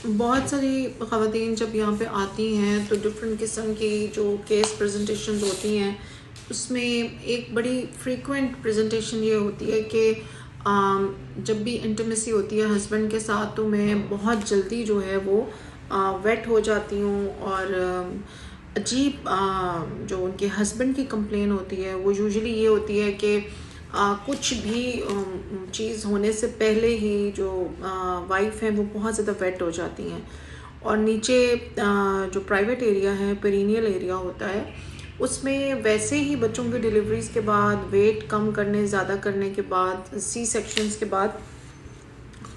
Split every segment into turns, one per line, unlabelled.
बहुत सारी ख़वातीन जब यहाँ पे आती हैं तो डिफरेंट किस्म की जो केस प्रेजेंटेशंस होती हैं उसमें एक बड़ी फ्रीक्वेंट प्रेजेंटेशन ये होती है कि जब भी इंटीमेसी होती है हस्बैंड के साथ तो मैं बहुत जल्दी जो है वो वेट हो जाती हूँ और अजीब जो उनके हस्बैंड की कंप्लेन होती है वो यूजुअली ये होती है कि कुछ भी चीज़ होने से पहले ही जो वाइफ है वो बहुत ज़्यादा वेट हो जाती हैं और नीचे जो प्राइवेट एरिया है पेरिनियल एरिया होता है उसमें वैसे ही बच्चों की डिलीवरीज के बाद वेट कम करने ज़्यादा करने के बाद सी सेक्शंस के बाद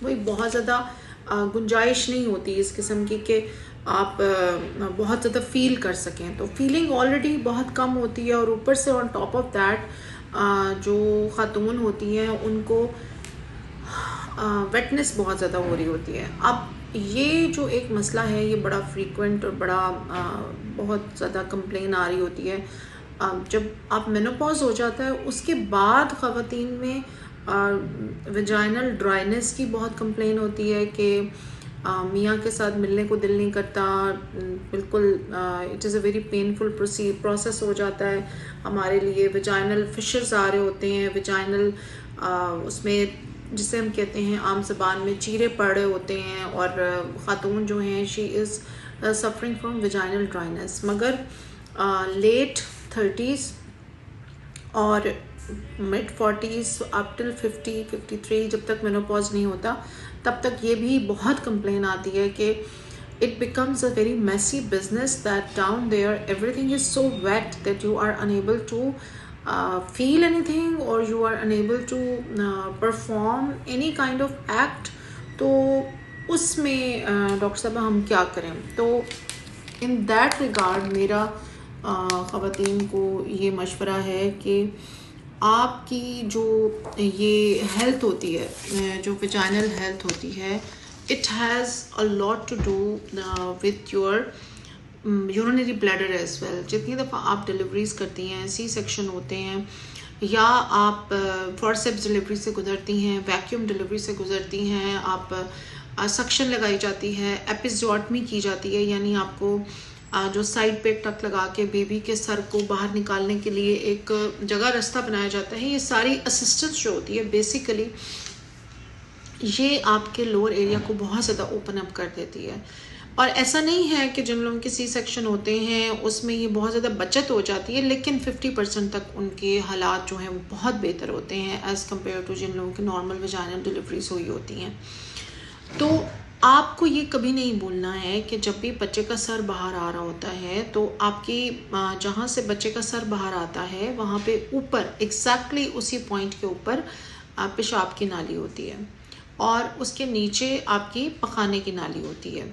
वही बहुत ज़्यादा गुंजाइश नहीं होती इस किस्म की कि आप बहुत ज़्यादा फील कर सकें, तो फीलिंग ऑलरेडी बहुत कम होती है और ऊपर से ऑन टॉप ऑफ दैट जो ख़ातून होती हैं उनको वेटनेस बहुत ज़्यादा हो रही होती है। अब ये जो एक मसला है ये बड़ा फ्रीक्वेंट और बड़ा बहुत ज़्यादा कंप्लेन आ रही होती है। जब आप मेनोपॉज हो जाता है उसके बाद ख़वातीन में वेजाइनल ड्राइनेस की बहुत कंप्लेन होती है कि मियाँ के साथ मिलने को दिल नहीं करता, बिल्कुल it is a very painful process हो जाता है हमारे लिए। वेजाइनल फिशर्स आ रहे होते हैं, वेजाइनल उसमें जिसे हम कहते हैं आम ज़बान में चीरे पड़ रहे होते हैं और ख़ातून जो हैं she is suffering from vaginal dryness. मगर लेट 30s और मिड 40s अप टिल 50-53 जब तक मेनोपॉज नहीं होता तब तक ये भी बहुत कंप्लेन आती है कि it becomes a very messy business that down there everything is so wet that you are unable to feel anything or you are unable to perform any kind of act। तो उसमें doctor साहब हम क्या करें? तो in that regard मेरा ख़वातीन को ये मशवरा है कि आपकी जो ये हेल्थ होती है, जो वेजाइनल हेल्थ होती है, it has a lot to do with your urinary bladder as well. जितनी दफ़ा आप डिलीवरीज करती हैं, सी सेक्शन होते हैं या आप फॉरसेप्स डिलीवरी से गुजरती हैं, वैक्यूम डिलीवरी से गुजरती हैं, आप सक्शन लगाई जाती है, एपिज़ोटमी की जाती है, यानी आपको जो साइड पे टक लगा के बेबी के सर को बाहर निकालने के लिए एक जगह रास्ता बनाया जाता है। ये सारी असिस्टेंस जो होती है बेसिकली ये आपके लोअर एरिया को बहुत ज़्यादा ओपन अप कर देती है। और ऐसा नहीं है कि जिन लोगों के सी सेक्शन होते हैं उसमें ये बहुत ज़्यादा बचत हो जाती है, लेकिन 50% तक उनके हालात जो हैं वो बहुत बेहतर होते हैं एज़ कम्पेयर टू जिन लोगों की नॉर्मल वेजाइनल डिलीवरीज हुई होती हैं। तो आपको ये कभी नहीं भूलना है कि जब भी बच्चे का सर बाहर आ रहा होता है तो आपकी जहाँ से बच्चे का सर बाहर आता है वहाँ पे ऊपर एग्जैक्टली उसी पॉइंट के ऊपर पेशाब की नाली होती है और उसके नीचे आपकी पखाने की नाली होती है।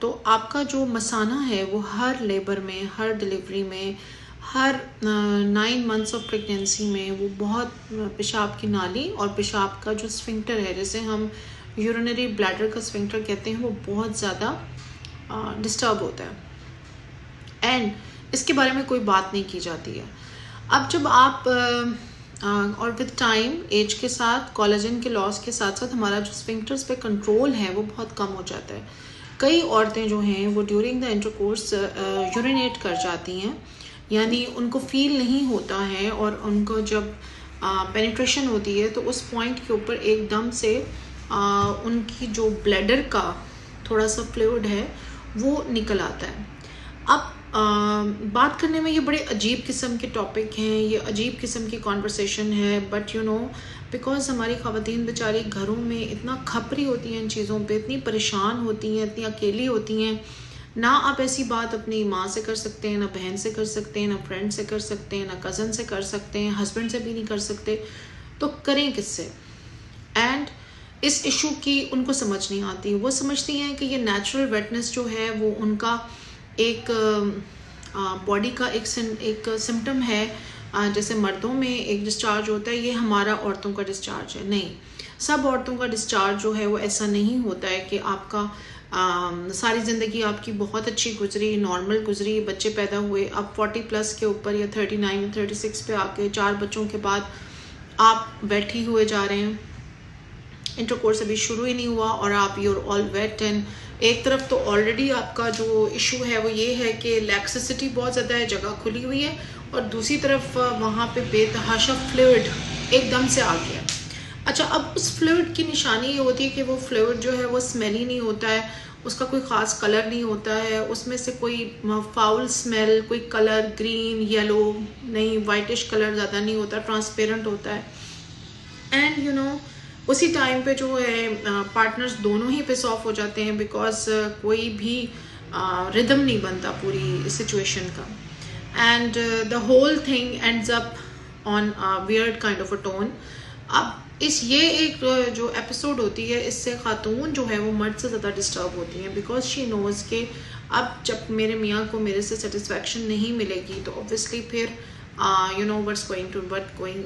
तो आपका जो मसाना है वो हर लेबर में, हर डिलीवरी में, हर 9 मंथ्स ऑफ प्रेगनेंसी में वो बहुत पेशाब की नाली और पेशाब का जो स्फिंक्टर है, जैसे हम यूरिनरी ब्लैडर का स्फिंक्टर कहते हैं, वो बहुत ज़्यादा डिस्टर्ब होता है एंड इसके बारे में कोई बात नहीं की जाती है। अब जब आप और विद टाइम एज के साथ कोलेजन के लॉस के साथ साथ हमारा जो स्फिंक्टर्स पे कंट्रोल है वो बहुत कम हो जाता है। कई औरतें जो हैं वो ड्यूरिंग द इंटरकोर्स यूरिनेट कर जाती हैं, यानी उनको फील नहीं होता है और उनको जब पेनिट्रेशन होती है तो उस पॉइंट के ऊपर एकदम से उनकी जो ब्लैडर का थोड़ा सा फ्लूइड है वो निकल आता है। अब बात करने में ये बड़े अजीब किस्म के टॉपिक हैं, ये अजीब किस्म की कॉन्वर्सेशन है, बट यू नो बिकॉज हमारी ख़वातीन बेचारी घरों में इतना खपरी होती हैं इन चीज़ों पे, इतनी परेशान होती हैं, इतनी अकेली होती हैं। ना आप ऐसी बात अपनी माँ से कर सकते हैं, ना बहन से कर सकते हैं, ना फ्रेंड से कर सकते हैं, ना कज़न से कर सकते हैं, हस्बैंड से भी नहीं कर सकते, तो करें किससे? एंड इस इशू की उनको समझ नहीं आती। वो समझती हैं कि ये नेचुरल वेटनेस जो है वो उनका एक बॉडी का एक सिम्टम है, जैसे मर्दों में एक डिस्चार्ज होता है, ये हमारा औरतों का डिस्चार्ज है। नहीं, सब औरतों का डिस्चार्ज जो है वो ऐसा नहीं होता है कि आपका सारी ज़िंदगी आपकी बहुत अच्छी गुजरी, नॉर्मल गुजरी, बच्चे पैदा हुए, अब 40+ के ऊपर या 39-36 पे आके 4 बच्चों के बाद आप वेट ही हुए जा रहे हैं, इंटरकोर्स अभी शुरू ही नहीं हुआ और आप यूर ऑल वेट एंड एक तरफ तो ऑलरेडी आपका जो इशू है वो ये है कि लैक्सिसिटी बहुत ज़्यादा है, जगह खुली हुई है, और दूसरी तरफ वहाँ पे बेतहाशा फ्लूइड एकदम से आ गया। अच्छा, अब उस फ्लूइड की निशानी ये होती है कि वो फ्लूइड जो है वो स्मेली नहीं होता है, उसका कोई ख़ास कलर नहीं होता है, उसमें से कोई फाउल स्मेल, कोई कलर ग्रीन येलो नहीं, वाइटिश कलर ज़्यादा नहीं होता, ट्रांसपेरेंट होता है। एंड उसी टाइम पे जो है पार्टनर्स दोनों ही पिस ऑफ हो जाते हैं, बिकॉज कोई भी रिदम नहीं बनता पूरी सिचुएशन का, and the whole thing ends up on weird kind of a tone. अब ये एक जो एपिसोड होती है, इससे खातून जो है वो मर्द से ज़्यादा डिस्टर्ब होती हैं, बिकॉज शी नोज़ के अब जब मेरे मियाँ को मेरे से सेटिस्फैक्शन नहीं मिलेगी तो ऑब्वियसली फिर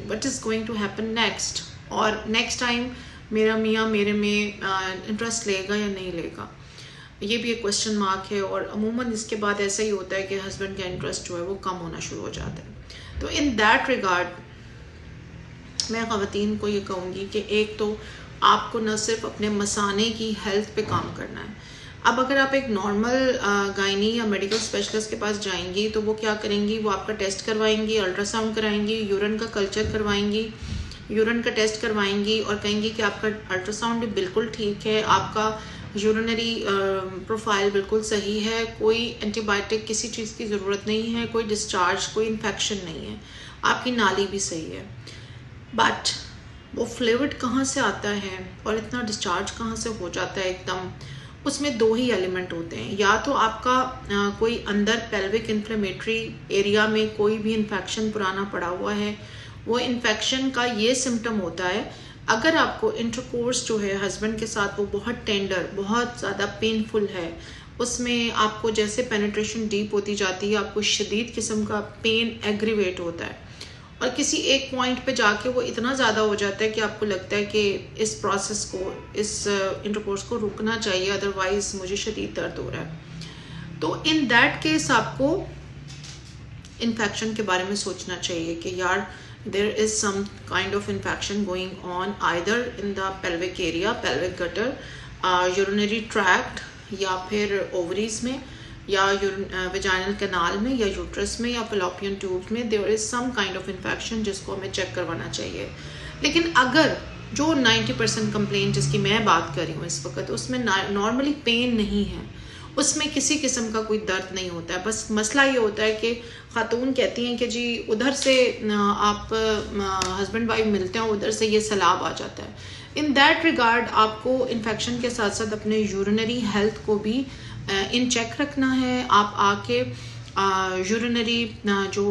what is going to happen next, और नेक्स्ट टाइम मेरा मियाँ मेरे में इंटरेस्ट लेगा या नहीं लेगा, ये भी एक क्वेश्चन मार्क है। और अमूमन इसके बाद ऐसा ही होता है कि हस्बैंड का इंटरेस्ट जो है वो कम होना शुरू हो जाता है। तो इन दैट रिगार्ड मैं ख़वातीन को ये कहूँगी कि एक तो आपको न सिर्फ अपने मसाने की हेल्थ पे काम करना है। अब अगर आप एक नॉर्मल गायनी या मेडिकल स्पेशलिस्ट के पास जाएंगी तो वो क्या करेंगी, वो आपका टेस्ट करवाएंगी, अल्ट्रासाउंड कराएंगी, यूरिन का कल्चर करवाएंगी, यूरिन का टेस्ट करवाएंगी और कहेंगी कि आपका अल्ट्रासाउंड भी बिल्कुल ठीक है, आपका यूरिनरी प्रोफाइल बिल्कुल सही है, कोई एंटीबायोटिक किसी चीज़ की ज़रूरत नहीं है, कोई डिस्चार्ज, कोई इन्फेक्शन नहीं है, आपकी नाली भी सही है। बट वो फ्लूइड कहाँ से आता है और इतना डिस्चार्ज कहाँ से हो जाता है एकदम, उसमें दो ही एलिमेंट होते हैं। या तो आपका कोई अंदर पेल्विक इन्फ्लेमेटरी एरिया में कोई भी इन्फेक्शन पुराना पड़ा हुआ है, वो इन्फेक्शन का ये सिम्टम होता है। अगर आपको इंटरकोर्स जो है हस्बैंड के साथ वो बहुत टेंडर, बहुत ज़्यादा पेनफुल है, उसमें आपको जैसे पेनिट्रेशन डीप होती जाती है आपको शदीद किस्म का पेन एग्रीवेट होता है, और किसी एक पॉइंट पे जाके वो इतना ज़्यादा हो जाता है कि आपको लगता है कि इस प्रोसेस को, इस इंटरकोर्स को रुकना चाहिए, अदरवाइज मुझे शदीद दर्द हो रहा है। तो इन दैट केस आपको इन्फेक्शन के बारे में सोचना चाहिए कि यार there is some kind of infection going on either in the pelvic area, pelvic gutter, urinary tract, या फिर ovaries में, या vaginal canal में, या uterus में, या fallopian tubes में there is some kind of infection जिसको हमें चेक करवाना चाहिए। लेकिन अगर जो 90% कंप्लेंट जिसकी मैं बात कर रही हूँ इस वक्त, उसमें नॉर्मली पेन नहीं है, उसमें किसी किस्म का कोई दर्द नहीं होता है, बस मसला ये होता है कि खातून कहती हैं कि जी उधर से आप हस्बैंड वाइफ मिलते हैं, उधर से ये सैलाब आ जाता है। इन दैट रिगार्ड आपको इन्फेक्शन के साथ साथ अपने यूरिनरी हेल्थ को भी इन चेक रखना है। आप आके यूरिनरी जो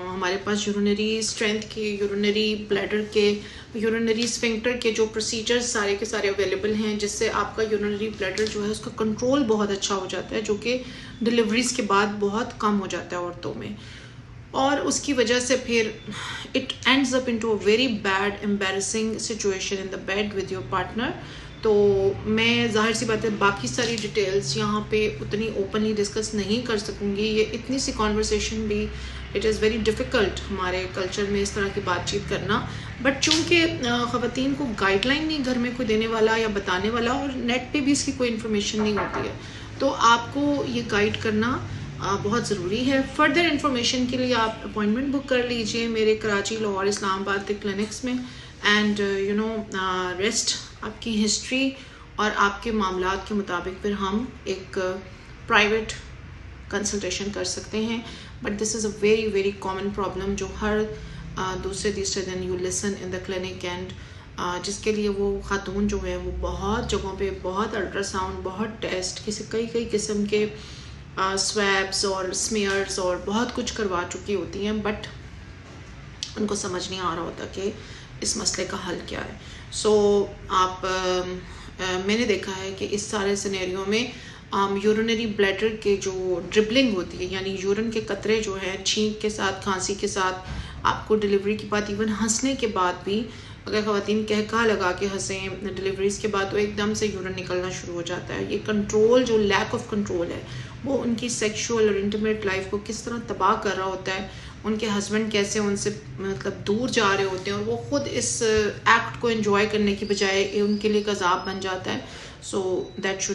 हमारे पास यूरिनरी स्ट्रेंथ के, यूरिनरी ब्लैडर के, यूरिनरी स्फिंक्टर के जो प्रोसीजर्स सारे के सारे अवेलेबल हैं, जिससे आपका यूरिनरी ब्लैडर जो है उसका कंट्रोल बहुत अच्छा हो जाता है, जो कि डिलीवरीज के बाद बहुत कम हो जाता है औरतों में, और उसकी वजह से फिर it ends up into a very bad embarrassing situation in the bed with your partner. तो मैं जाहिर सी बात है बाकी सारी डिटेल्स यहाँ पे उतनी ओपनली डिस्कस नहीं कर सकूँगी, ये इतनी सी कॉन्वर्सेशन भी इट इज़ वेरी डिफ़िकल्ट हमारे कल्चर में इस तरह की बातचीत करना। बट चूँकि ख़वातीन को गाइडलाइन नहीं घर में कोई देने वाला या बताने वाला, और नेट पे भी इसकी कोई इन्फॉर्मेशन नहीं होती है, तो आपको ये गाइड करना बहुत ज़रूरी है। फर्दर इन्फॉर्मेशन के लिए आप अपॉइंटमेंट बुक कर लीजिए मेरे कराची, लाहौर, इस्लामाबाद के क्लिनिक्स में, एंड रेस्ट आपकी हिस्ट्री और आपके मामलात के मुताबिक फिर हम एक प्राइवेट कंसल्टेशन कर सकते हैं। But this is a very very common problem जो हर दूसरे तीसरे दिन you listen in the clinic, and जिसके लिए वो खातून जो है वो बहुत जगहों पे बहुत अल्ट्रासाउंड, बहुत टेस्ट, कई किस्म के स्वैब्स और स्मीयर्स और बहुत कुछ करवा चुकी होती हैं, बट उनको समझ नहीं आ रहा होता कि इस मसले का हल क्या है। सो मैंने देखा है कि इस सारे सिनेरियो में यूरिनरी ब्लैडर के जो ड्रिबलिंग होती है, यानी यूरिन के कतरे जो हैं छींक के साथ, खांसी के साथ, आपको डिलीवरी के बाद, इवन हंसने के बाद भी अगर ख़वातीन कहका लगा के हंसें डिलीवरीज़ के बाद, तो एकदम से यूरिन निकलना शुरू हो जाता है। ये कंट्रोल, जो लैक ऑफ कंट्रोल है, वो उनकी सेक्शुअल और इंटीमेट लाइफ को किस तरह तबाह कर रहा होता है। उनके हस्बैंड कैसे उनसे मतलब दूर जा रहे होते हैं, और वो ख़ुद इस एक्ट को एंजॉय करने की बजाय उनके लिए एक अज़ाब बन जाता है। So that should